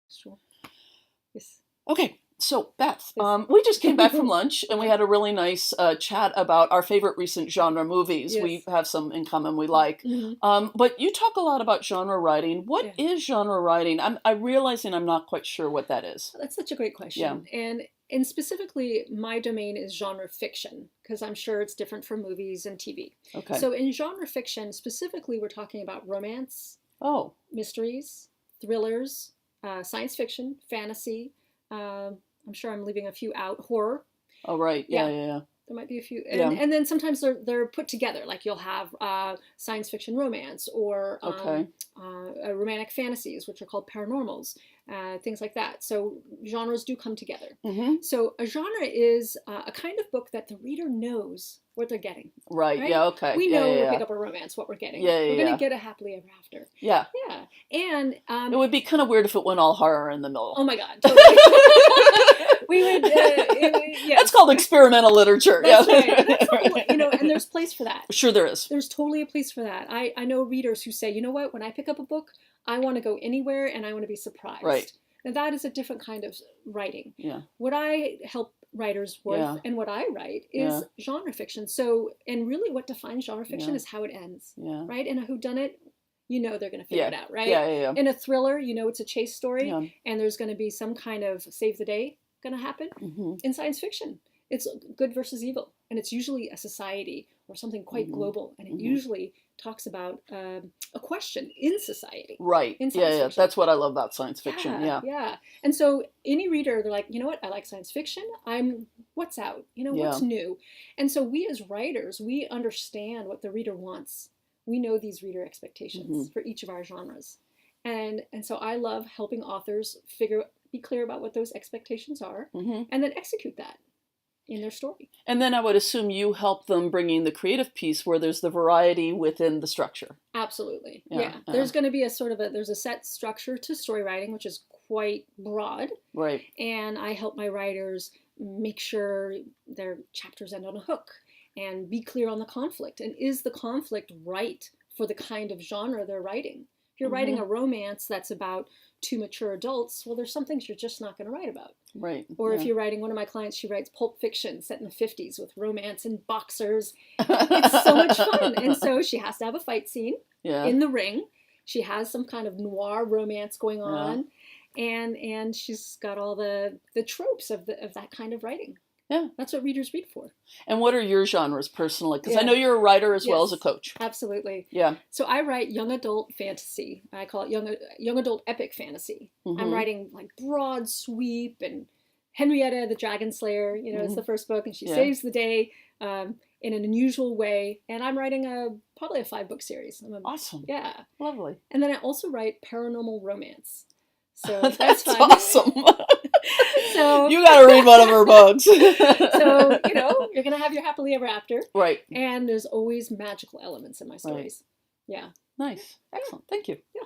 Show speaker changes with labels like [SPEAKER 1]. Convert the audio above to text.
[SPEAKER 1] Sure. Yes.
[SPEAKER 2] Okay. So, Beth, we just came back from lunch and we had a really nice chat about our favorite recent genre movies.
[SPEAKER 1] Yes.
[SPEAKER 2] We have some in common we like.
[SPEAKER 1] Mm-hmm.
[SPEAKER 2] But you talk a lot about genre writing. What is genre writing? I'm realizing I'm not quite sure what that is.
[SPEAKER 1] That's such a great question. Yeah. And specifically, my domain is genre fiction, because I'm sure it's different from movies and TV.
[SPEAKER 2] Okay.
[SPEAKER 1] So in genre fiction, specifically, we're talking about romance, mysteries, thrillers, science fiction, fantasy. I'm sure I'm leaving a few out. Horror.
[SPEAKER 2] Oh, right. Yeah.
[SPEAKER 1] There might be a few. And then sometimes they're put together. Like you'll have science fiction romance or romantic fantasies, which are called paranormals, things like that. So genres do come together.
[SPEAKER 2] Mm-hmm.
[SPEAKER 1] So a genre is a kind of book that the reader knows what they're getting.
[SPEAKER 2] Right. Yeah. Okay.
[SPEAKER 1] We know when we pick up a romance what we're getting. We're going to get a happily ever after.
[SPEAKER 2] Yeah.
[SPEAKER 1] Yeah. And
[SPEAKER 2] it would be kind of weird if it went all horror in the middle.
[SPEAKER 1] Oh my God. Totally. We would.
[SPEAKER 2] That's called experimental literature.
[SPEAKER 1] That's right. That's and there's place for that.
[SPEAKER 2] Sure, there is.
[SPEAKER 1] There's totally a place for that. I know readers who say, you know what, when I pick up a book, I want to go anywhere and I want to be surprised.
[SPEAKER 2] Right.
[SPEAKER 1] And that is a different kind of writing.
[SPEAKER 2] Yeah.
[SPEAKER 1] What I help writers with and what I write is genre fiction. So, and really what defines genre fiction is how it ends. Yeah. Right? In a whodunit, you know they're going to figure it out, right?
[SPEAKER 2] Yeah.
[SPEAKER 1] In a thriller, you know it's a chase story and there's going to be some kind of save the day going to happen.
[SPEAKER 2] Mm-hmm.
[SPEAKER 1] In science fiction, it's good versus evil. And it's usually a society or something quite global. And it usually talks about a question in society.
[SPEAKER 2] Right.
[SPEAKER 1] In science fiction.
[SPEAKER 2] That's what I love about science fiction.
[SPEAKER 1] Yeah. And so any reader, they're like, you know what? I like science fiction. What's out? What's new? And so we as writers, we understand what the reader wants. We know these reader expectations for each of our genres. And so I love helping authors be clear about what those expectations are and then execute that in their story.
[SPEAKER 2] And then I would assume you help them bring in the creative piece where there's the variety within the structure.
[SPEAKER 1] Absolutely. Yeah. There's going to be there's a set structure to story writing, which is quite broad.
[SPEAKER 2] Right.
[SPEAKER 1] And I help my writers make sure their chapters end on a hook and be clear on the conflict. And is the conflict right for the kind of genre they're writing? If you're writing a romance that's about two mature adults, well, there's some things you're just not going to write about.
[SPEAKER 2] Right.
[SPEAKER 1] Or if you're writing, one of my clients, she writes pulp fiction set in the 50s with romance and boxers. It's so much fun. And so she has to have a fight scene in the ring. She has some kind of noir romance going on. And she's got all the tropes of that kind of writing. Yeah. That's what readers read for.
[SPEAKER 2] And what are your genres personally? Because I know you're a writer as well as a coach.
[SPEAKER 1] Absolutely.
[SPEAKER 2] Yeah.
[SPEAKER 1] So I write young adult fantasy. I call it young adult epic fantasy. I'm writing like broad sweep and Henrietta the Dragon Slayer, it's the first book and she saves the day in an unusual way. And I'm writing probably a 5-book series.
[SPEAKER 2] Awesome.
[SPEAKER 1] Yeah.
[SPEAKER 2] Lovely.
[SPEAKER 1] And then I also write paranormal romance. So
[SPEAKER 2] that's
[SPEAKER 1] fun.
[SPEAKER 2] Awesome.
[SPEAKER 1] So
[SPEAKER 2] you got to read one of her books.
[SPEAKER 1] So, you're going to have your happily ever after.
[SPEAKER 2] Right.
[SPEAKER 1] And there's always magical elements in my stories.
[SPEAKER 2] Right.
[SPEAKER 1] Yeah.
[SPEAKER 2] Nice. Excellent. Thank you.
[SPEAKER 1] Yeah.